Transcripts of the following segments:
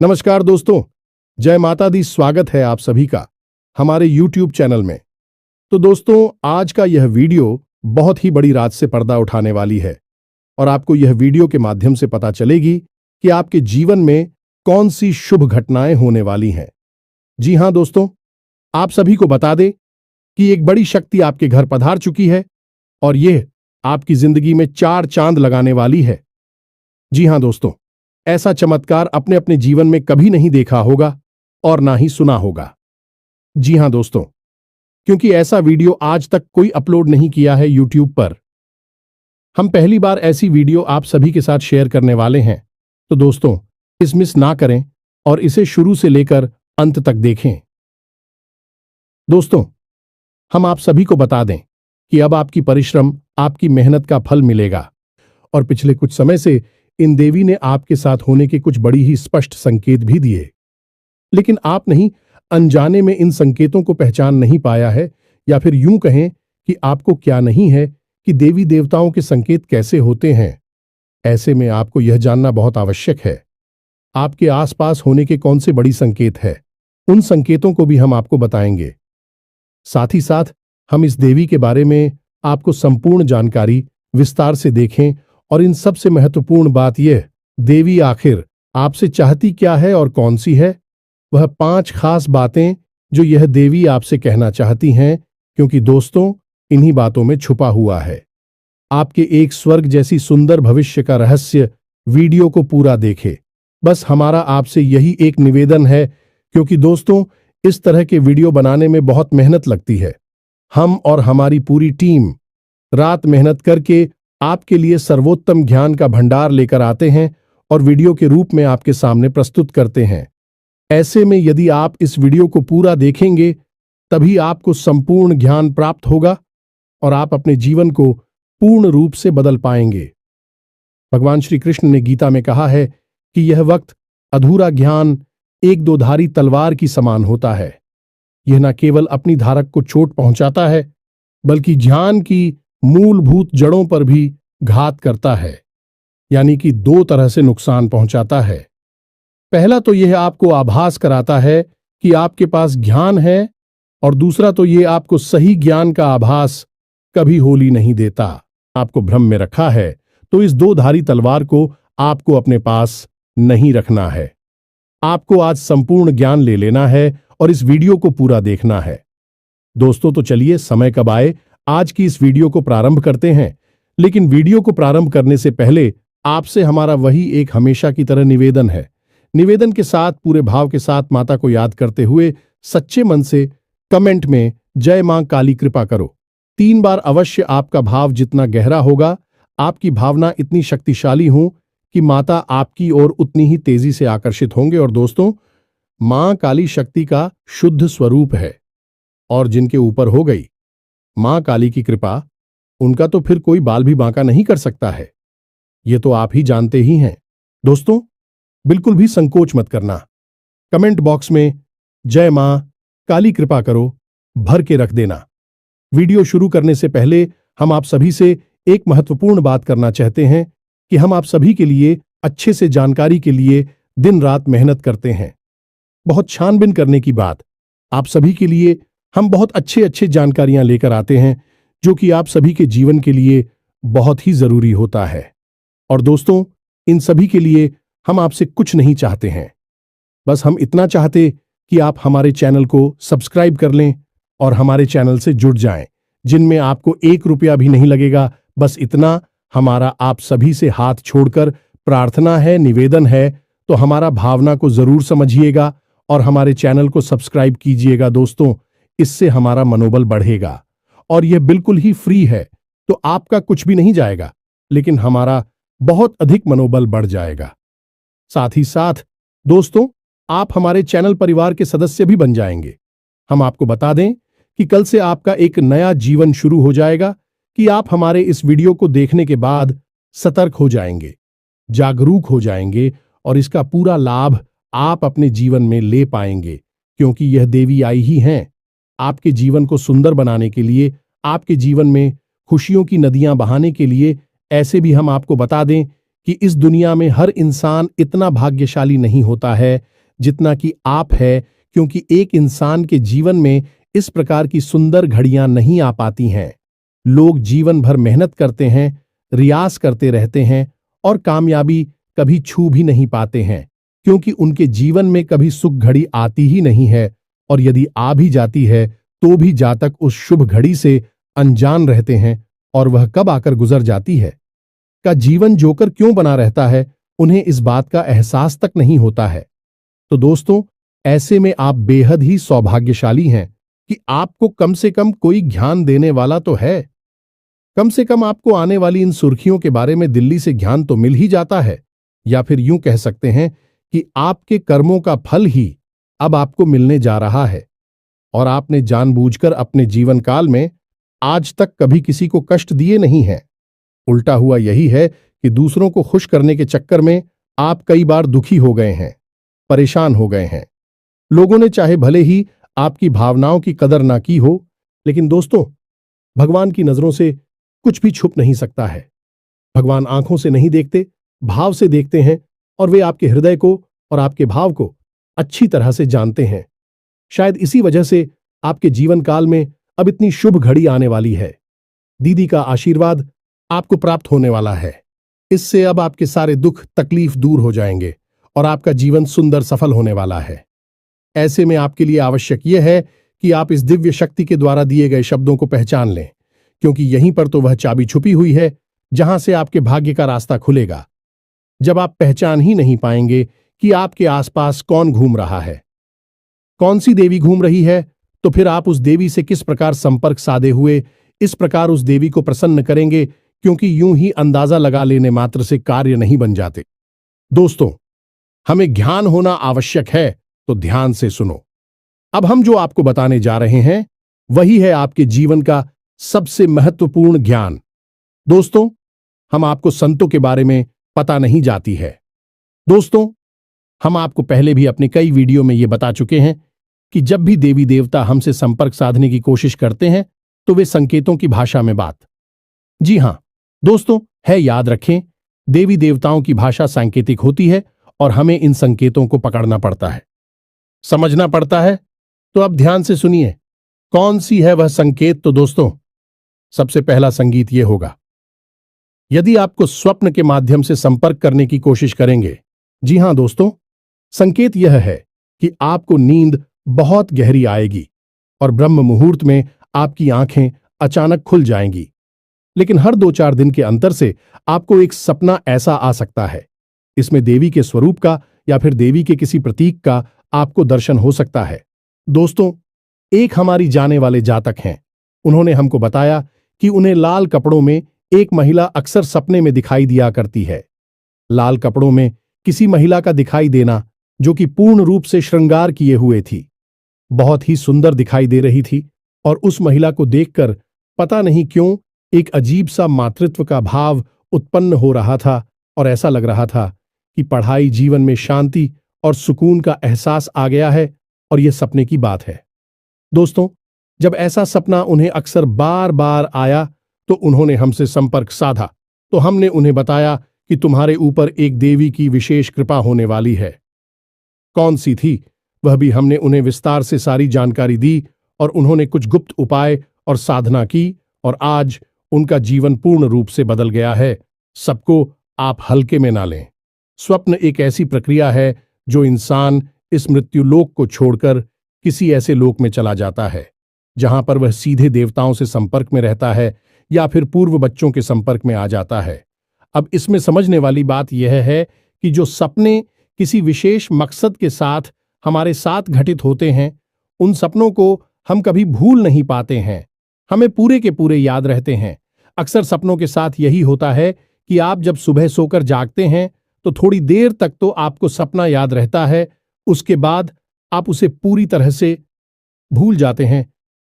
नमस्कार दोस्तों, जय माता दी। स्वागत है आप सभी का हमारे YouTube चैनल में। तो दोस्तों, आज का यह वीडियो बहुत ही बड़ी राज से पर्दा उठाने वाली है और आपको यह वीडियो के माध्यम से पता चलेगी कि आपके जीवन में कौन सी शुभ घटनाएं होने वाली हैं। जी हां दोस्तों, आप सभी को बता दें कि एक बड़ी शक्ति आपके घर पधार चुकी है और यह आपकी जिंदगी में 4 चांद लगाने वाली है। जी हां दोस्तों, ऐसा चमत्कार अपने अपने जीवन में कभी नहीं देखा होगा और ना ही सुना होगा। जी हां दोस्तों, क्योंकि ऐसा वीडियो आज तक कोई अपलोड नहीं किया है YouTube पर। हम पहली बार ऐसी वीडियो आप सभी के साथ शेयर करने वाले हैं। तो दोस्तों, इस मिस ना करें और इसे शुरू से लेकर अंत तक देखें। दोस्तों, हम आप सभी को बता दें कि अब आपकी परिश्रम, आपकी मेहनत का फल मिलेगा और पिछले कुछ समय से इन देवी ने आपके साथ होने के कुछ बड़ी ही स्पष्ट संकेत भी दिए, लेकिन आप नहीं अनजाने में इन संकेतों को पहचान नहीं पाया है, या फिर यूं कहें कि आपको क्या नहीं है कि देवी देवताओं के संकेत कैसे होते हैं। ऐसे में आपको यह जानना बहुत आवश्यक है आपके आसपास होने के कौन से बड़ी संकेत है। उन संकेतों को भी हम आपको बताएंगे। साथ ही साथ हम इस देवी के बारे में आपको संपूर्ण जानकारी विस्तार से देखें और इन सबसे महत्वपूर्ण बात यह, देवी आखिर आपसे चाहती क्या है और कौन सी है, वह 5 खास बातें जो यह देवी आपसे कहना चाहती हैं, क्योंकि दोस्तों, इन्हीं बातों में छुपा हुआ है आपके एक स्वर्ग जैसी सुंदर भविष्य का रहस्य। वीडियो को पूरा देखें। बस हमारा आपसे यही एक निवेदन है, क्योंकि दोस्तों, इस तरह के वीडियो बनाने में बहुत मेहनत लगती है। हम और हमारी पूरी टीम रात मेहनत करके आपके लिए सर्वोत्तम ज्ञान का भंडार लेकर आते हैं और वीडियो के रूप में आपके सामने प्रस्तुत करते हैं। ऐसे में यदि आप इस वीडियो को पूरा देखेंगे, तभी आपको संपूर्ण ज्ञान प्राप्त होगा और आप अपने जीवन को पूर्ण रूप से बदल पाएंगे। भगवान श्री कृष्ण ने गीता में कहा है कि यह वक्त अधूरा ज्ञान एक 2-धारी तलवार की समान होता है। यह न केवल अपनी धारक को चोट पहुंचाता है, बल्कि ज्ञान की मूलभूत जड़ों पर भी घात करता है, यानी कि 2 तरह से नुकसान पहुंचाता है। पहला तो यह आपको आभास कराता है कि आपके पास ज्ञान है, और दूसरा तो यह आपको सही ज्ञान का आभास कभी होली नहीं देता। आपको भ्रम में रखा है, तो इस 2-धारी तलवार को आपको अपने पास नहीं रखना है। आपको आज संपूर्ण ज्ञान ले लेना है और इस वीडियो को पूरा देखना है। दोस्तों, तो चलिए समय कब आए, आज की इस वीडियो को प्रारंभ करते हैं। लेकिन वीडियो को प्रारंभ करने से पहले आपसे हमारा वही एक हमेशा की तरह निवेदन है। निवेदन के साथ, पूरे भाव के साथ माता को याद करते हुए सच्चे मन से कमेंट में जय मां काली कृपा करो 3 बार अवश्य। आपका भाव जितना गहरा होगा, आपकी भावना इतनी शक्तिशाली हो कि माता आपकी ओर उतनी ही तेजी से आकर्षित होंगे। और दोस्तों, मां काली शक्ति का शुद्ध स्वरूप है और जिनके ऊपर हो गई मां काली की कृपा, उनका तो फिर कोई बाल भी बांका नहीं कर सकता है। ये तो आप ही जानते ही हैं। दोस्तों, बिल्कुल भी संकोच मत करना। कमेंट बॉक्स में जय मां काली कृपा करो भर के रख देना। वीडियो शुरू करने से पहले हम आप सभी से एक महत्वपूर्ण बात करना चाहते हैं कि हम आप सभी के लिए अच्छे से जानकारी के लिए दिन रात मेहनत करते हैं। बहुत छानबीन करने की बात, आप सभी के लिए हम बहुत अच्छे जानकारियां लेकर आते हैं, जो कि आप सभी के जीवन के लिए बहुत ही जरूरी होता है। और दोस्तों, इन सभी के लिए हम आपसे कुछ नहीं चाहते हैं। बस हम इतना चाहते कि आप हमारे चैनल को सब्सक्राइब कर लें और हमारे चैनल से जुड़ जाएं, जिनमें आपको 1 रुपया भी नहीं लगेगा। बस इतना हमारा आप सभी से हाथ छोड़कर प्रार्थना है, निवेदन है। तो हमारा भावना को जरूर समझिएगा और हमारे चैनल को सब्सक्राइब कीजिएगा। दोस्तों, इससे हमारा मनोबल बढ़ेगा और यह बिल्कुल ही फ्री है, तो आपका कुछ भी नहीं जाएगा, लेकिन हमारा बहुत अधिक मनोबल बढ़ जाएगा। साथ ही साथ दोस्तों, आप हमारे चैनल परिवार के सदस्य भी बन जाएंगे। हम आपको बता दें कि कल से आपका एक नया जीवन शुरू हो जाएगा कि आप हमारे इस वीडियो को देखने के बाद सतर्क हो जाएंगे, जागरूक हो जाएंगे और इसका पूरा लाभ आप अपने जीवन में ले पाएंगे, क्योंकि यह देवी आई ही हैं आपके जीवन को सुंदर बनाने के लिए, आपके जीवन में खुशियों की नदियां बहाने के लिए। ऐसे भी हम आपको बता दें कि इस दुनिया में हर इंसान इतना भाग्यशाली नहीं होता है जितना कि आप है, क्योंकि एक इंसान के जीवन में इस प्रकार की सुंदर घड़ियां नहीं आ पाती हैं। लोग जीवन भर मेहनत करते हैं, रियाज करते रहते हैं और कामयाबी कभी छू भी नहीं पाते हैं, क्योंकि उनके जीवन में कभी सुख घड़ी आती ही नहीं है, और यदि आ भी जाती है तो भी जातक उस शुभ घड़ी से अनजान रहते हैं, और वह कब आकर गुजर जाती है का जीवन जोकर क्यों बना रहता है, उन्हें इस बात का एहसास तक नहीं होता है। तो दोस्तों, ऐसे में आप बेहद ही सौभाग्यशाली हैं कि आपको कम से कम कोई ज्ञान देने वाला तो है। कम से कम आपको आने वाली इन सुर्खियों के बारे में दिल्ली से ज्ञान तो मिल ही जाता है, या फिर यूं कह सकते हैं कि आपके कर्मों का फल ही अब आपको मिलने जा रहा है, और आपने जानबूझकर अपने जीवन काल में आज तक कभी किसी को कष्ट दिए नहीं हैं। उल्टा हुआ यही है कि दूसरों को खुश करने के चक्कर में आप कई बार दुखी हो गए हैं, परेशान हो गए हैं। लोगों ने चाहे भले ही आपकी भावनाओं की कदर ना की हो, लेकिन दोस्तों, भगवान की नजरों से कुछ भी छुप नहीं सकता है। भगवान आंखों से नहीं देखते, भाव से देखते हैं, और वे आपके हृदय को और आपके भाव को अच्छी तरह से जानते हैं। शायद इसी वजह से आपके जीवन काल में अब इतनी शुभ घड़ी आने वाली है। दीदी का आशीर्वाद आपको प्राप्त होने वाला है। इससे अब आपके सारे दुख तकलीफ दूर हो जाएंगे और आपका जीवन सुंदर सफल होने वाला है। ऐसे में आपके लिए आवश्यक यह है कि आप इस दिव्य शक्ति के द्वारा दिए गए शब्दों को पहचान लें, क्योंकि यहीं पर तो वह चाबी छुपी हुई है जहां से आपके भाग्य का रास्ता खुलेगा। जब आप पहचान ही नहीं पाएंगे कि आपके आसपास कौन घूम रहा है, कौन सी देवी घूम रही है, तो फिर आप उस देवी से किस प्रकार संपर्क साधे हुए इस प्रकार उस देवी को प्रसन्न करेंगे, क्योंकि यूं ही अंदाजा लगा लेने मात्र से कार्य नहीं बन जाते। दोस्तों, हमें ज्ञान होना आवश्यक है, तो ध्यान से सुनो। अब हम जो आपको बताने जा रहे हैं वही है आपके जीवन का सबसे महत्वपूर्ण ज्ञान। दोस्तों, हम आपको संतों के बारे में पता नहीं जाती है। दोस्तों, हम आपको पहले भी अपने कई वीडियो में यह बता चुके हैं कि जब भी देवी देवता हमसे संपर्क साधने की कोशिश करते हैं तो वे संकेतों की भाषा में बात। जी हां दोस्तों, है, याद रखें, देवी देवताओं की भाषा सांकेतिक होती है और हमें इन संकेतों को पकड़ना पड़ता है, समझना पड़ता है। तो अब ध्यान से सुनिए, कौन सी है वह संकेत। तो दोस्तों, सबसे पहला संगीत यह होगा, यदि आपको स्वप्न के माध्यम से संपर्क करने की कोशिश करेंगे। जी हां दोस्तों, संकेत यह है कि आपको नींद बहुत गहरी आएगी और ब्रह्म मुहूर्त में आपकी आंखें अचानक खुल जाएंगी। लेकिन हर 2-4 दिन के अंतर से आपको एक सपना ऐसा आ सकता है, इसमें देवी के स्वरूप का या फिर देवी के किसी प्रतीक का आपको दर्शन हो सकता है। दोस्तों, एक हमारी जाने वाले जातक हैं, उन्होंने हमको बताया कि उन्हें लाल कपड़ों में एक महिला अक्सर सपने में दिखाई दिया करती है। लाल कपड़ों में किसी महिला का दिखाई देना जो कि पूर्ण रूप से श्रृंगार किए हुए थी, बहुत ही सुंदर दिखाई दे रही थी, और उस महिला को देखकर पता नहीं क्यों एक अजीब सा मातृत्व का भाव उत्पन्न हो रहा था, और ऐसा लग रहा था कि पढ़ाई, जीवन में शांति और सुकून का एहसास आ गया है, और यह सपने की बात है। दोस्तों, जब ऐसा सपना उन्हें अक्सर बार बार आया तो उन्होंने हमसे संपर्क साधा, तो हमने उन्हें बताया कि तुम्हारे ऊपर एक देवी की विशेष कृपा होने वाली है। कौन सी थी वह भी हमने उन्हें विस्तार से सारी जानकारी दी, और उन्होंने कुछ गुप्त उपाय और साधना की, और आज उनका जीवन पूर्ण रूप से बदल गया है। सबको आप हल्के में ना लें। स्वप्न एक ऐसी प्रक्रिया है जो इंसान इस मृत्युलोक को छोड़कर किसी ऐसे लोक में चला जाता है जहां पर वह सीधे देवताओं से संपर्क में रहता है या फिर पूर्व बच्चों के संपर्क में आ जाता है। अब इसमें समझने वाली बात यह है कि जो सपने किसी विशेष मकसद के साथ हमारे साथ घटित होते हैं, उन सपनों को हम कभी भूल नहीं पाते हैं, हमें पूरे के पूरे याद रहते हैं। अक्सर सपनों के साथ यही होता है कि आप जब सुबह सोकर जागते हैं तो थोड़ी देर तक तो आपको सपना याद रहता है, उसके बाद आप उसे पूरी तरह से भूल जाते हैं।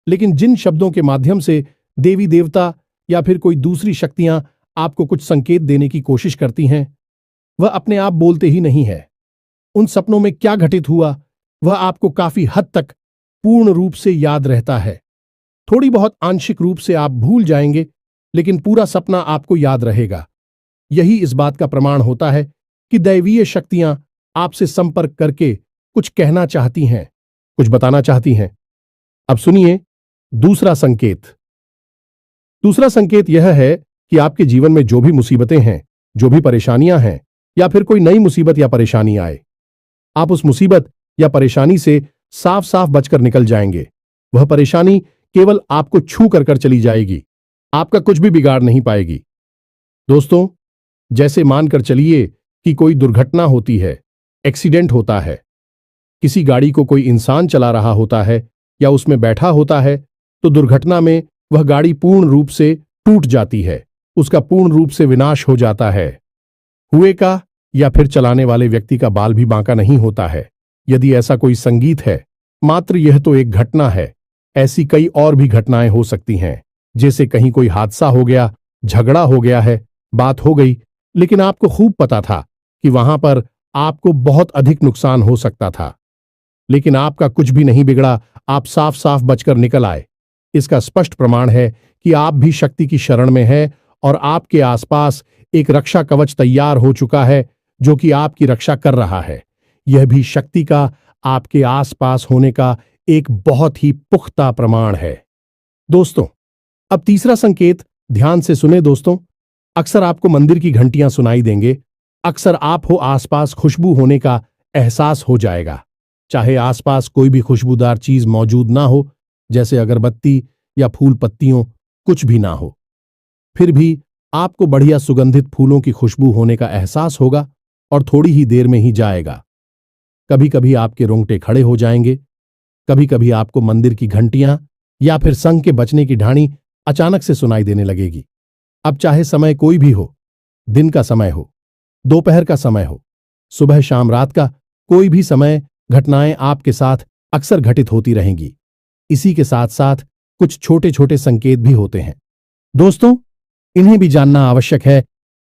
लेकिन जिन शब्दों के माध्यम से देवी देवता या फिर कोई दूसरी शक्तियां आपको कुछ संकेत देने की कोशिश करती हैं, वह अपने आप बोलते ही नहीं है। उन सपनों में क्या घटित हुआ वह आपको काफी हद तक पूर्ण रूप से याद रहता है। थोड़ी बहुत आंशिक रूप से आप भूल जाएंगे, लेकिन पूरा सपना आपको याद रहेगा। यही इस बात का प्रमाण होता है कि दैवीय शक्तियां आपसे संपर्क करके कुछ कहना चाहती हैं, कुछ बताना चाहती हैं। अब सुनिए दूसरा संकेत। दूसरा संकेत यह है कि आपके जीवन में जो भी मुसीबतें हैं, जो भी परेशानियां हैं, या फिर कोई नई मुसीबत या परेशानी आए, आप उस मुसीबत या परेशानी से साफ साफ बचकर निकल जाएंगे। वह परेशानी केवल आपको छू कर चली जाएगी, आपका कुछ भी बिगाड़ नहीं पाएगी। दोस्तों, जैसे मानकर चलिए कि कोई दुर्घटना होती है, एक्सीडेंट होता है, किसी गाड़ी को कोई इंसान चला रहा होता है या उसमें बैठा होता है, तो दुर्घटना में वह गाड़ी पूर्ण रूप से टूट जाती है, उसका पूर्ण रूप से विनाश हो जाता है। हुए का या फिर चलाने वाले व्यक्ति का बाल भी बांका नहीं होता है। यदि ऐसा कोई संगीत है, मात्र यह तो एक घटना है, ऐसी कई और भी घटनाएं हो सकती हैं। जैसे कहीं कोई हादसा हो गया, झगड़ा हो गया है, बात हो गई, लेकिन आपको खूब पता था कि वहां पर आपको बहुत अधिक नुकसान हो सकता था, लेकिन आपका कुछ भी नहीं बिगड़ा, आप साफ साफ बचकर निकल आए। इसका स्पष्ट प्रमाण है कि आप भी शक्ति की शरण में हैं और आपके आसपास एक रक्षा कवच तैयार हो चुका है जो कि आपकी रक्षा कर रहा है। यह भी शक्ति का आपके आसपास होने का एक बहुत ही पुख्ता प्रमाण है। दोस्तों, अब तीसरा संकेत ध्यान से सुने दोस्तों। अक्सर आपको मंदिर की घंटियां सुनाई देंगे, अक्सर आप हो आसपास खुशबू होने का एहसास हो जाएगा। चाहे आसपास कोई भी खुशबूदार चीज मौजूद ना हो, जैसे अगरबत्ती या फूल पत्तियों, कुछ भी ना हो, फिर भी आपको बढ़िया सुगंधित फूलों की खुशबू होने का एहसास होगा और थोड़ी ही देर में ही जाएगा। कभी कभी आपके रोंगटे खड़े हो जाएंगे, कभी कभी आपको मंदिर की घंटियां या फिर संग के बजने की ढाणी अचानक से सुनाई देने लगेगी। अब चाहे समय कोई भी हो, दिन का समय हो, दोपहर का समय हो, सुबह शाम रात का कोई भी समय, घटनाएं आपके साथ अक्सर घटित होती रहेंगी। इसी के साथ साथ कुछ छोटे छोटे संकेत भी होते हैं। दोस्तों, इन्हें भी जानना आवश्यक है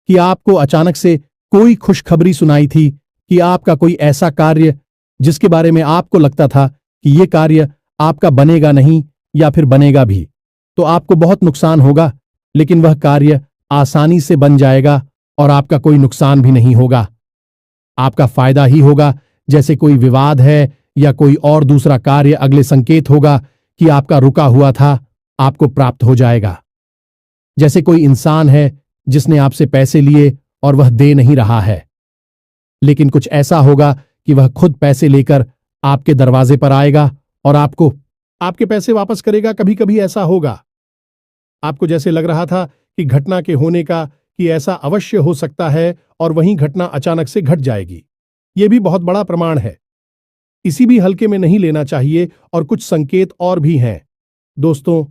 कि आपको अचानक से कोई खुशखबरी सुनाई थी कि आपका कोई ऐसा कार्य जिसके बारे में आपको लगता था कि यह कार्य आपका बनेगा नहीं या फिर बनेगा भी, तो आपको बहुत नुकसान होगा, लेकिन वह कार्य आसानी से बन जाएगा और आपका कोई नुकसान भी नहीं होगा, आपका फायदा ही होगा। जैसे कोई विवाद है या कोई और दूसरा कार्य, अगले संकेत होगा कि आपका रुका हुआ था, आपको प्राप्त हो जाएगा। जैसे कोई इंसान है जिसने आपसे पैसे लिए और वह दे नहीं रहा है, लेकिन कुछ ऐसा होगा कि वह खुद पैसे लेकर आपके दरवाजे पर आएगा और आपको आपके पैसे वापस करेगा। कभी कभी ऐसा होगा, आपको जैसे लग रहा था कि घटना के होने का कि ऐसा अवश्य हो सकता है और वहीं घटना अचानक से घट जाएगी। यह भी बहुत बड़ा प्रमाण है, इसी भी हल्के में नहीं लेना चाहिए। और कुछ संकेत और भी हैं दोस्तों,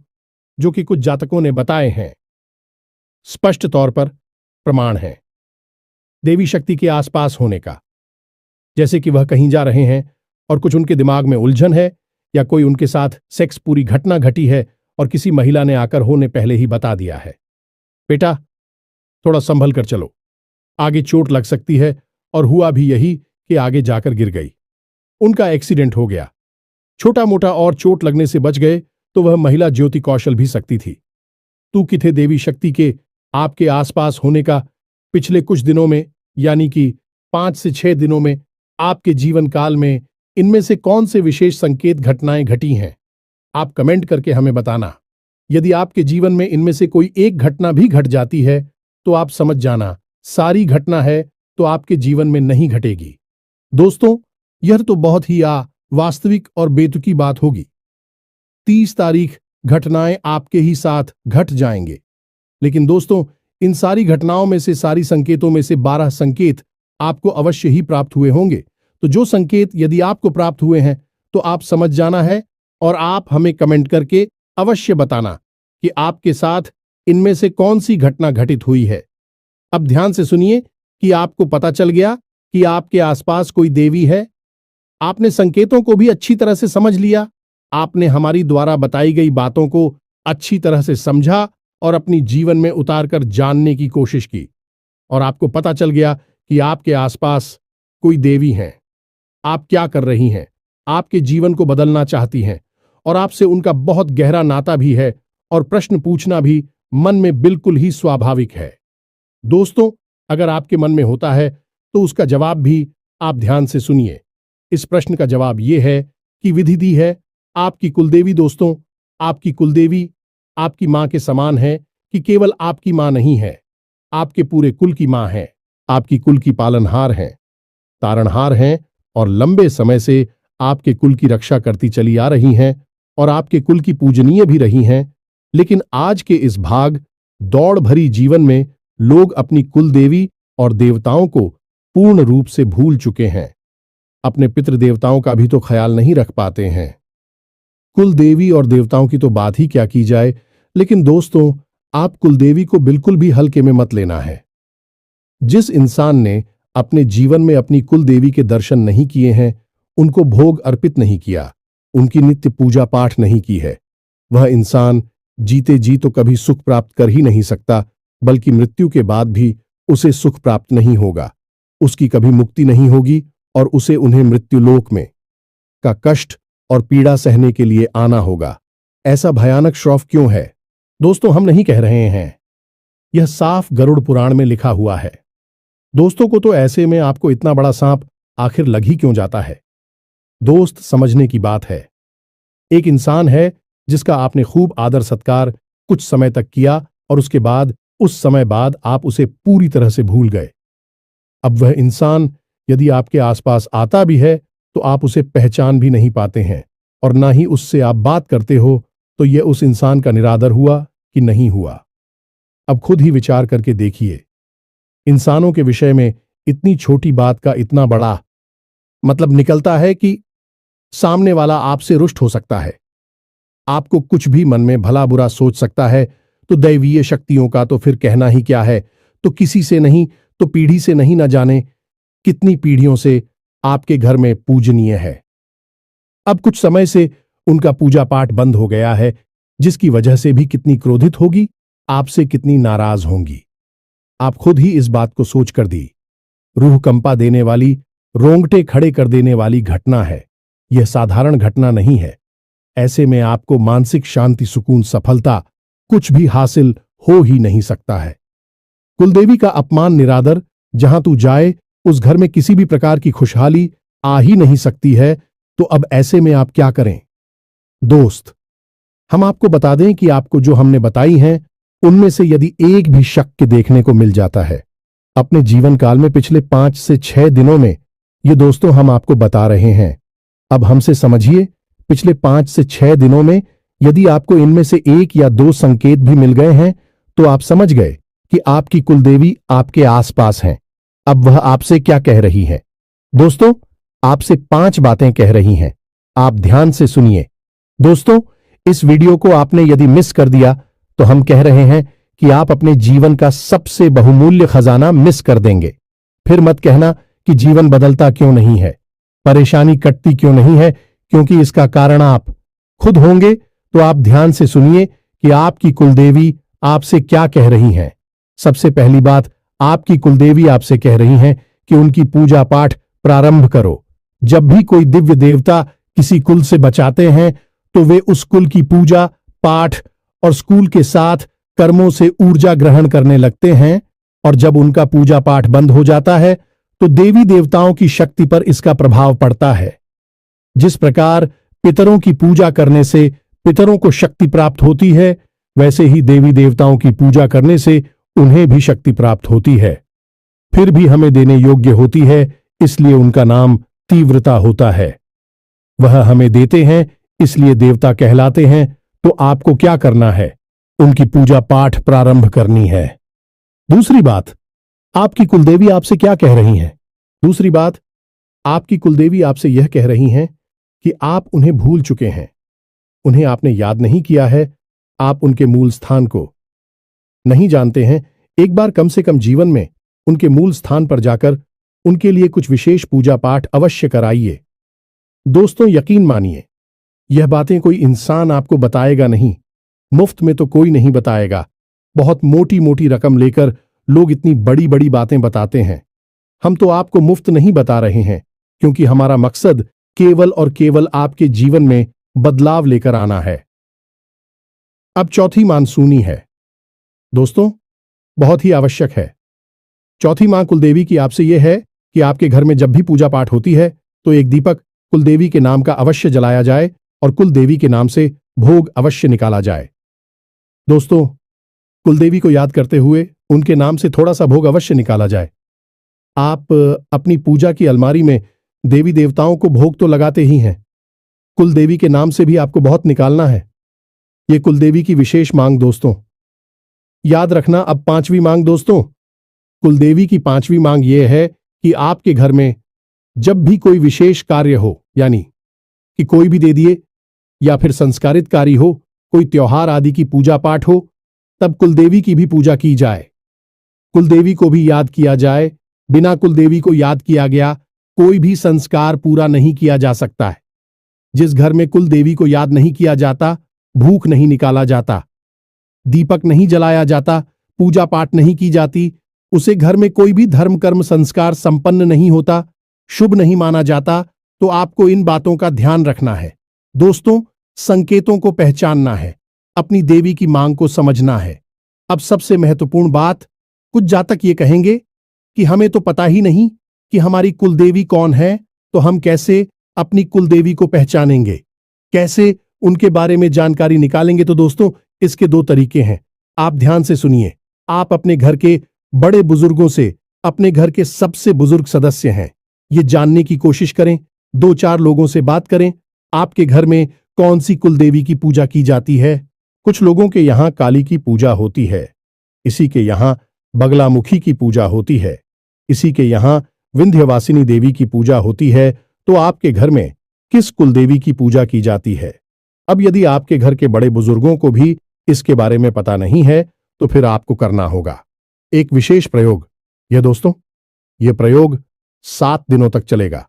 जो कि कुछ जातकों ने बताए हैं, स्पष्ट तौर पर प्रमाण है देवी शक्ति के आसपास होने का। जैसे कि वह कहीं जा रहे हैं और कुछ उनके दिमाग में उलझन है, या कोई उनके साथ सेक्स पूरी घटना घटी है और किसी महिला ने आकर होने पहले ही बता दिया है, बेटा थोड़ा संभल कर चलो, आगे चोट लग सकती है। और हुआ भी यही कि आगे जाकर गिर गई, उनका एक्सीडेंट हो गया। छोटा मोटा और चोट लगने से बच गए तो वह महिला ज्योति कौशल भी सकती थी। तू किथे देवी शक्ति के आपके आसपास होने का पिछले कुछ दिनों में, यानी कि 5 से 6 दिनों में, आपके जीवन काल में इनमें से कौन से विशेष संकेत घटनाएं घटी हैं? आप कमेंट करके हमें बताना। यदि आपके जीवन में इनमें से कोई एक घटना भी घट जाती है तो आप समझ जाना सारी घटना है तो आपके जीवन में नहीं घटेगी। दोस्तों, यह तो बहुत ही वास्तविक और बेतुकी बात होगी। 30 तारीख घटनाएं आपके ही साथ घट जाएंगे, लेकिन दोस्तों इन सारी घटनाओं में से, सारी संकेतों में से 12 संकेत आपको अवश्य ही प्राप्त हुए होंगे। तो जो संकेत यदि आपको प्राप्त हुए हैं तो आप समझ जाना है और आप हमें कमेंट करके अवश्य बताना कि आपके साथ इनमें से कौन सी घटना घटित हुई है। अब ध्यान से सुनिए कि आपको पता चल गया कि आपके आसपास कोई देवी है। आपने संकेतों को भी अच्छी तरह से समझ लिया, आपने हमारी द्वारा बताई गई बातों को अच्छी तरह से समझा और अपनी जीवन में उतारकर जानने की कोशिश की, और आपको पता चल गया कि आपके आसपास कोई देवी है। आप क्या कर रही हैं? आपके जीवन को बदलना चाहती हैं और आपसे उनका बहुत गहरा नाता भी है, और प्रश्न पूछना भी मन में बिल्कुल ही स्वाभाविक है। दोस्तों, अगर आपके मन में होता है तो उसका जवाब भी आप ध्यान से सुनिए। इस प्रश्न का जवाब यह है कि विधि दी है आपकी कुलदेवी। दोस्तों, आपकी कुलदेवी आपकी मां के समान है कि केवल आपकी मां नहीं है, आपके पूरे कुल की मां है। आपकी कुल की पालनहार हैं, तारणहार हैं और लंबे समय से आपके कुल की रक्षा करती चली आ रही हैं और आपके कुल की पूजनीय भी रही हैं। लेकिन आज के इस भाग दौड़ भरी जीवन में लोग अपनी कुल देवी और देवताओं को पूर्ण रूप से भूल चुके हैं। अपने पितृ देवताओं का भी तो ख्याल नहीं रख पाते हैं। कुल देवी और देवताओं की तो बात ही क्या की जाए। लेकिन दोस्तों, आप कुलदेवी को बिल्कुल भी हल्के में मत लेना है। जिस इंसान ने अपने जीवन में अपनी कुल देवी के दर्शन नहीं किए हैं, उनको भोग अर्पित नहीं किया, उनकी नित्य पूजा पाठ नहीं की है, वह इंसान जीते जी तो कभी सुख प्राप्त कर ही नहीं सकता, बल्कि मृत्यु के बाद भी उसे सुख प्राप्त नहीं होगा। उसकी कभी मुक्ति नहीं होगी और उसे उन्हें मृत्युलोक में का कष्ट और पीड़ा सहने के लिए आना होगा। ऐसा भयानक श्राप क्यों है? दोस्तों, हम नहीं कह रहे हैं, यह साफ गरुड़ पुराण में लिखा हुआ है। दोस्तों को तो ऐसे में आपको इतना बड़ा सांप आखिर लग ही क्यों जाता है? दोस्त, समझने की बात है। एक इंसान है जिसका आपने खूब आदर सत्कार कुछ समय तक किया और उसके बाद उस समय बाद आप उसे पूरी तरह से भूल गए। अब वह इंसान यदि आपके आसपास आता भी है तो आप उसे पहचान भी नहीं पाते हैं और ना ही उससे आप बात करते हो। तो यह उस इंसान का निरादर हुआ कि नहीं हुआ? अब खुद ही विचार करके देखिए। इंसानों के विषय में इतनी छोटी बात का इतना बड़ा मतलब निकलता है कि सामने वाला आपसे रुष्ट हो सकता है, आपको कुछ भी मन में भला बुरा सोच सकता है। तो दैवीय शक्तियों का तो फिर कहना ही क्या है। तो किसी से नहीं तो पीढ़ी से नहीं, न जाने कितनी पीढ़ियों से आपके घर में पूजनीय है। अब कुछ समय से उनका पूजा पाठ बंद हो गया है, जिसकी वजह से भी कितनी क्रोधित होगी, आपसे कितनी नाराज होंगी। आप खुद ही इस बात को सोचकर दी। रूह कंपा देने वाली, रोंगटे खड़े कर देने वाली घटना है। यह साधारण घटना नहीं है। ऐसे में आपको मानसिक शांति, सुकून, सफलता कुछ भी हासिल हो ही नहीं सकता है। कुलदेवी का अपमान, निरादर, जहां तू जाए उस घर में किसी भी प्रकार की खुशहाली आ ही नहीं सकती है। तो अब ऐसे में आप क्या करें? दोस्त, हम आपको बता दें कि आपको जो हमने बताई हैं उनमें से यदि एक भी शक्य देखने को मिल जाता है अपने जीवन काल में पिछले 5 से 6 दिनों में, ये दोस्तों हम आपको बता रहे हैं, अब हमसे समझिए, पिछले 5 से 6 दिनों में यदि आपको इनमें से 1 या 2 संकेत भी मिल गए हैं तो आप समझ गए कि आपकी कुलदेवी आपके आसपास हैं। अब वह आपसे क्या कह रही है? दोस्तों, आपसे 5 बातें कह रही हैं। आप ध्यान से सुनिए। दोस्तों, इस वीडियो को आपने यदि मिस कर दिया तो हम कह रहे हैं कि आप अपने जीवन का सबसे बहुमूल्य खजाना मिस कर देंगे। फिर मत कहना कि जीवन बदलता क्यों नहीं है, परेशानी कटती क्यों नहीं है, क्योंकि इसका कारण आप खुद होंगे। तो आप ध्यान से सुनिए कि आपकी कुलदेवी आपसे क्या कह रही हैं। सबसे पहली बात, आपकी कुलदेवी आपसे कह रही हैं कि उनकी पूजा पाठ प्रारंभ करो। जब भी कोई दिव्य देवता किसी कुल से बचाते हैं तो वे उस कुल की पूजा पाठ और स्कूल के साथ कर्मों से ऊर्जा ग्रहण करने लगते हैं, और जब उनका पूजा पाठ बंद हो जाता है तो देवी देवताओं की शक्ति पर इसका प्रभाव पड़ता है। जिस प्रकार पितरों की पूजा करने से पितरों को शक्ति प्राप्त होती है, वैसे ही देवी देवताओं की पूजा करने से उन्हें भी शक्ति प्राप्त होती है। फिर भी हमें देने योग्य होती है, इसलिए उनका नाम तीव्रता होता है। वह हमें देते हैं इसलिए देवता कहलाते हैं। तो आपको क्या करना है? उनकी पूजा पाठ प्रारंभ करनी है। दूसरी बात, आपकी कुलदेवी आपसे क्या कह रही हैं? दूसरी बात, आपकी कुलदेवी आपसे यह कह रही हैं कि आप उन्हें भूल चुके हैं, उन्हें आपने याद नहीं किया है, आप उनके मूल स्थान को नहीं जानते हैं। एक बार कम से कम जीवन में उनके मूल स्थान पर जाकर उनके लिए कुछ विशेष पूजा पाठ अवश्य कराइए। दोस्तों, यकीन मानिए, यह बातें कोई इंसान आपको बताएगा नहीं, मुफ्त में तो कोई नहीं बताएगा। बहुत मोटी मोटी रकम लेकर लोग इतनी बड़ी बड़ी बातें बताते हैं। हम तो आपको मुफ्त नहीं बता रहे हैं, क्योंकि हमारा मकसद केवल और केवल आपके जीवन में बदलाव लेकर आना है। अब चौथी मानसूनी है। दोस्तों, बहुत ही आवश्यक है। चौथी मां कुलदेवी की आपसे यह है कि आपके घर में जब भी पूजा पाठ होती है तो एक दीपक कुलदेवी के नाम का अवश्य जलाया जाए और कुलदेवी के नाम से भोग अवश्य निकाला जाए। दोस्तों, कुलदेवी को याद करते हुए उनके नाम से थोड़ा सा भोग अवश्य निकाला जाए। आप अपनी पूजा की अलमारी में देवी देवताओं को भोग तो लगाते ही हैं, कुलदेवी के नाम से भी आपको बहुत निकालना है। ये कुलदेवी की विशेष मांग दोस्तों। याद रखना अब पांचवी मांग दोस्तों, कुलदेवी की पांचवी मांग यह है कि आपके घर में जब भी कोई विशेष कार्य हो, यानी कि कोई भी दे दिए या फिर संस्कारित कार्य हो, कोई त्योहार आदि की पूजा पाठ हो, तब कुलदेवी की भी पूजा की जाए, कुलदेवी को भी याद किया जाए। बिना कुलदेवी को याद किया गया कोई भी संस्कार पूरा नहीं किया जा सकता है। जिस घर में कुलदेवी को याद नहीं किया जाता, भूख नहीं निकाला जाता, दीपक नहीं जलाया जाता, पूजा पाठ नहीं की जाती, उसे घर में कोई भी धर्म कर्म संस्कार संपन्न नहीं होता, शुभ नहीं माना जाता। तो आपको इन बातों का ध्यान रखना है दोस्तों, संकेतों को पहचानना है, अपनी देवी की मांग को समझना है। अब सबसे महत्वपूर्ण बात, कुछ जातक ये कहेंगे कि हमें तो पता ही नहीं कि हमारी कुलदेवी कौन है, तो हम कैसे अपनी कुलदेवी को पहचानेंगे, कैसे उनके बारे में जानकारी निकालेंगे। तो दोस्तों, इसके दो तरीके हैं, आप ध्यान से सुनिए। आप अपने घर के बड़े बुजुर्गों से, अपने घर के सबसे बुजुर्ग सदस्य हैं, ये जानने की कोशिश करें, दो चार लोगों से बात करें, आपके घर में कौन सी कुलदेवी की पूजा की जाती है। कुछ लोगों के यहां काली की पूजा होती है, इसी के यहां बगलामुखी की पूजा होती है, इसी के यहां विंध्यवासिनी देवी की पूजा होती है। तो आपके घर में किस कुलदेवी की पूजा की जाती है? अब यदि आपके घर के बड़े बुजुर्गों को भी इसके बारे में पता नहीं है, तो फिर आपको करना होगा एक विशेष प्रयोग। यह दोस्तों, यह प्रयोग 7 दिनों तक चलेगा,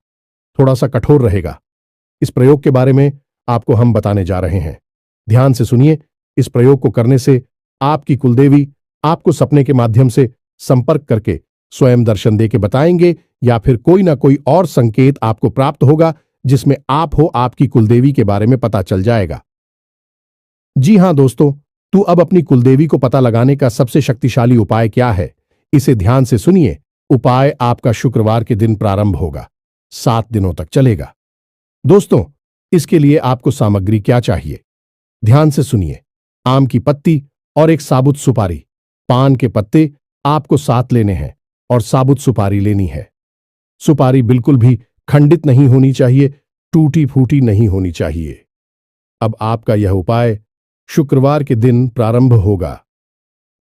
थोड़ा सा कठोर रहेगा। इस प्रयोग के बारे में आपको हम बताने जा रहे हैं, ध्यान से सुनिए। इस प्रयोग को करने से आपकी कुलदेवी आपको सपने के माध्यम से संपर्क करके स्वयं दर्शन देके बताएंगे, या फिर कोई ना कोई और संकेत आपको प्राप्त होगा जिसमें आप हो आपकी कुलदेवी के बारे में पता चल जाएगा। जी हां दोस्तों, तो अब अपनी कुलदेवी को पता लगाने का सबसे शक्तिशाली उपाय क्या है, इसे ध्यान से सुनिए। उपाय आपका शुक्रवार के दिन प्रारंभ होगा, 7 दिनों तक चलेगा। दोस्तों, इसके लिए आपको सामग्री क्या चाहिए, ध्यान से सुनिए। आम की पत्ती और एक साबुत सुपारी, पान के पत्ते आपको 7 लेने हैं और साबुत सुपारी लेनी है। सुपारी बिल्कुल भी खंडित नहीं होनी चाहिए, टूटी फूटी नहीं होनी चाहिए। अब आपका यह उपाय शुक्रवार के दिन प्रारंभ होगा।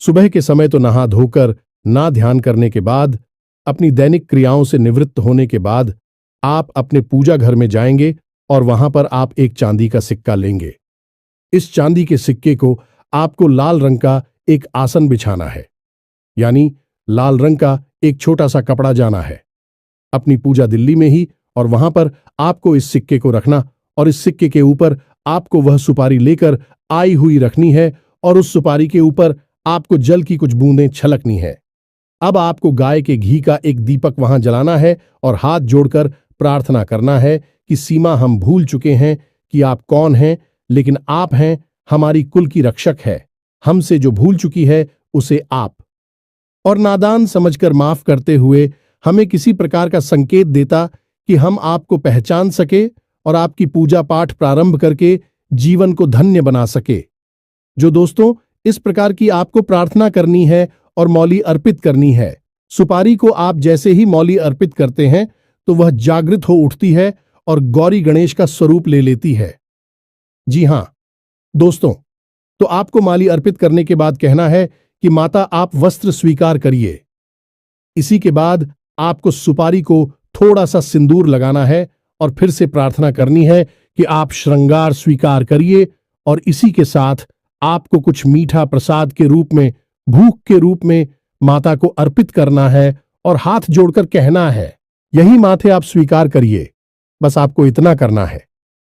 सुबह के समय तो नहा धोकर, ना ध्यान करने के बाद, अपनी दैनिक क्रियाओं से निवृत्त होने के बाद आप अपने पूजा घर में जाएंगे और वहां पर आप एक चांदी का सिक्का लेंगे। इस चांदी के सिक्के को आपको लाल रंग का एक आसन बिछाना है, यानी लाल रंग का एक छोटा सा कपड़ा जाना है अपनी पूजा दिल्ली में ही, और वहां पर आपको इस सिक्के को रखना और इस सिक्के के ऊपर आपको वह सुपारी लेकर आई हुई रखनी है और उस सुपारी के ऊपर आपको जल की कुछ बूंदें छलकनी है। अब आपको गाय के घी का एक दीपक वहां जलाना है और हाथ जोड़कर प्रार्थना करना है कि सीमा, हम भूल चुके हैं कि आप कौन हैं, लेकिन आप हैं हमारी कुल की रक्षक है, हमसे जो भूल चुकी है उसे आप और नादान समझकर माफ करते हुए हमें किसी प्रकार का संकेत देता कि हम आपको पहचान सके और आपकी पूजा पाठ प्रारंभ करके जीवन को धन्य बना सके। जो दोस्तों, इस प्रकार की आपको प्रार्थना करनी है और मौली अर्पित करनी है। सुपारी को आप जैसे ही मौली अर्पित करते हैं तो वह जागृत हो उठती है और गौरी गणेश का स्वरूप ले लेती है। जी हां दोस्तों, तो आपको माली अर्पित करने के बाद कहना है कि माता, आप वस्त्र स्वीकार करिए। इसी के बाद आपको सुपारी को थोड़ा सा सिंदूर लगाना है और फिर से प्रार्थना करनी है कि आप श्रृंगार स्वीकार करिए, और इसी के साथ आपको कुछ मीठा प्रसाद के रूप में, भूख के रूप में माता को अर्पित करना है और हाथ जोड़कर कहना है, यही माथे आप स्वीकार करिए। बस आपको इतना करना है।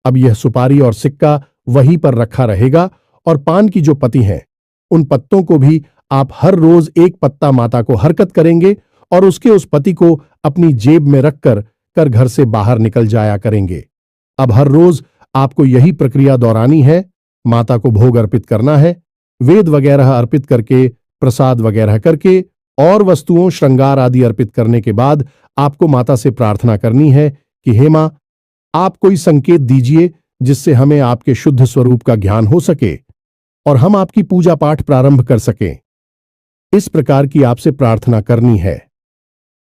अब यह सुपारी और सिक्का वहीं पर रखा रहेगा और पान की जो पत्ती हैं, उन पत्तों को भी आप हर रोज एक पत्ता माता को हरकत करेंगे और उसके उस पत्ती को अपनी जेब में रखकर घर से बाहर निकल जाया करेंगे। अब हर रोज आपको यही प्रक्रिया दोहरानी है। माता को भोग अर्पित करना है, वेद वगैरह अर्पित करके, प्रसाद वगैरह करके, और वस्तुओं श्रृंगार आदि अर्पित करने के बाद आपको माता से प्रार्थना करनी है कि हे मां, आप कोई संकेत दीजिए जिससे हमें आपके शुद्ध स्वरूप का ज्ञान हो सके और हम आपकी पूजा पाठ प्रारंभ कर सकें। इस प्रकार की आपसे प्रार्थना करनी है।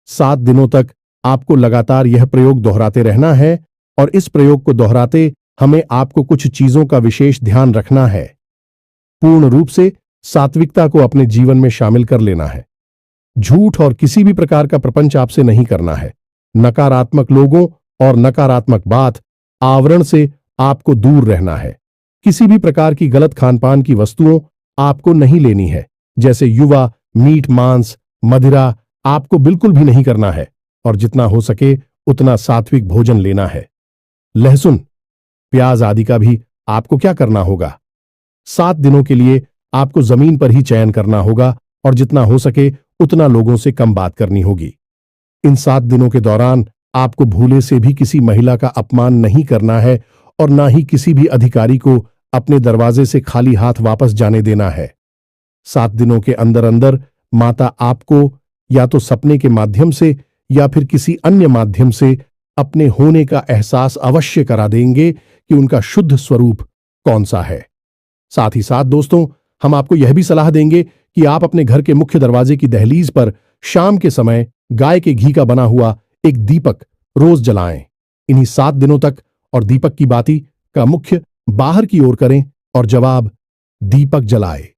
7 दिनों तक आपको लगातार यह प्रयोग दोहराते रहना है और इस प्रयोग को दोहराते हमें आपको कुछ चीजों का विशेष ध्यान रखना है। पूर्ण रूप से सात्विकता को अपने जीवन में शामिल कर लेना है। झूठ और किसी भी प्रकार का प्रपंच आपसे नहीं करना है। नकारात्मक लोगों और नकारात्मक बात आवरण से आपको दूर रहना है। किसी भी प्रकार की गलत खानपान की वस्तुओं आपको नहीं लेनी है, जैसे युवा, मीट, मांस, मदिरा आपको बिल्कुल भी नहीं करना है और जितना हो सके उतना सात्विक भोजन लेना है। लहसुन, प्याज आदि का भी आपको क्या करना होगा? 7 दिनों के लिए आपको जमीन पर ही चयन करना होगा और जितना हो सके उतना लोगों से कम बात करनी होगी। इन 7 दिनों के दौरान आपको भूले से भी किसी महिला का अपमान नहीं करना है और ना ही किसी भी अधिकारी को अपने दरवाजे से खाली हाथ वापस जाने देना है। 7 दिनों के अंदर अंदर माता आपको या तो सपने के माध्यम से या फिर किसी अन्य माध्यम से अपने होने का एहसास अवश्य करा देंगे कि उनका शुद्ध स्वरूप कौन सा है। साथ ही साथ दोस्तों, हम आपको यह भी सलाह देंगे कि आप अपने घर के मुख्य दरवाजे की दहलीज पर शाम के समय गाय के घी का बना हुआ एक दीपक रोज जलाएं। इन्हीं 7 दिनों तक और दीपक की बाती का मुख्य बाहर की ओर करें और जवाब दीपक जलाए।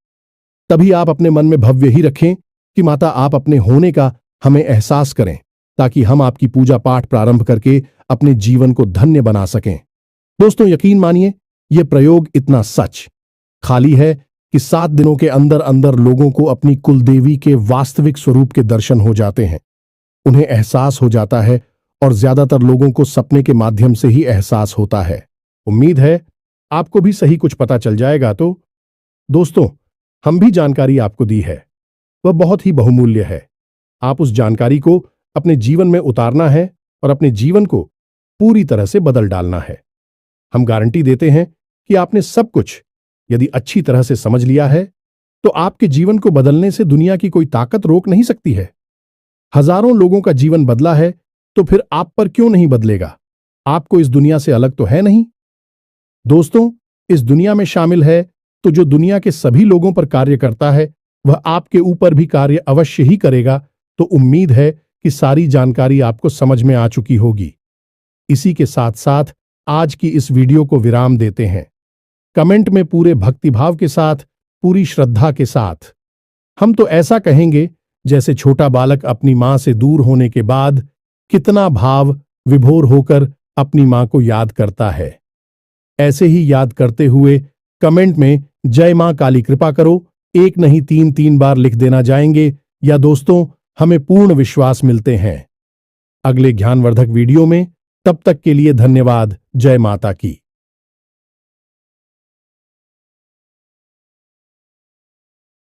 तभी आप अपने मन में भव्य ही रखें कि माता आप अपने होने का हमें एहसास करें, ताकि हम आपकी पूजा पाठ प्रारंभ करके अपने जीवन को धन्य बना सकें। दोस्तों, यकीन मानिए, यह प्रयोग इतना सच खाली है कि 7 दिनों के अंदर अंदर लोगों को अपनी कुलदेवी के वास्तविक स्वरूप के दर्शन हो जाते हैं। उन्हें एहसास हो जाता है और ज्यादातर लोगों को सपने के माध्यम से ही एहसास होता है। उम्मीद है आपको भी सही कुछ पता चल जाएगा। तो दोस्तों, हम भी जानकारी आपको दी है, वह बहुत ही बहुमूल्य है। आप उस जानकारी को अपने जीवन में उतारना है और अपने जीवन को पूरी तरह से बदल डालना है। हम गारंटी देते हैं कि आपने सब कुछ यदि अच्छी तरह से समझ लिया है तो आपके जीवन को बदलने से दुनिया की कोई ताकत रोक नहीं सकती है। हजारों लोगों का जीवन बदला है तो फिर आप पर क्यों नहीं बदलेगा? आपको इस दुनिया से अलग तो है नहीं। दोस्तों, इस दुनिया में शामिल है तो जो दुनिया के सभी लोगों पर कार्य करता है वह आपके ऊपर भी कार्य अवश्य ही करेगा। तो उम्मीद है कि सारी जानकारी आपको समझ में आ चुकी होगी। इसी के साथ साथ आज की इस वीडियो को विराम देते हैं। कमेंट में पूरे भक्तिभाव के साथ, पूरी श्रद्धा के साथ हम तो ऐसा कहेंगे जैसे छोटा बालक अपनी मां से दूर होने के बाद कितना भाव विभोर होकर अपनी मां को याद करता है। ऐसे ही याद करते हुए कमेंट में जय मां काली कृपा करो 1 नहीं 3 बार लिख देना जाएंगे, या दोस्तों हमें पूर्ण विश्वास मिलते हैं। अगले ज्ञानवर्धक वीडियो में, तब तक के लिए धन्यवाद। जय माता की।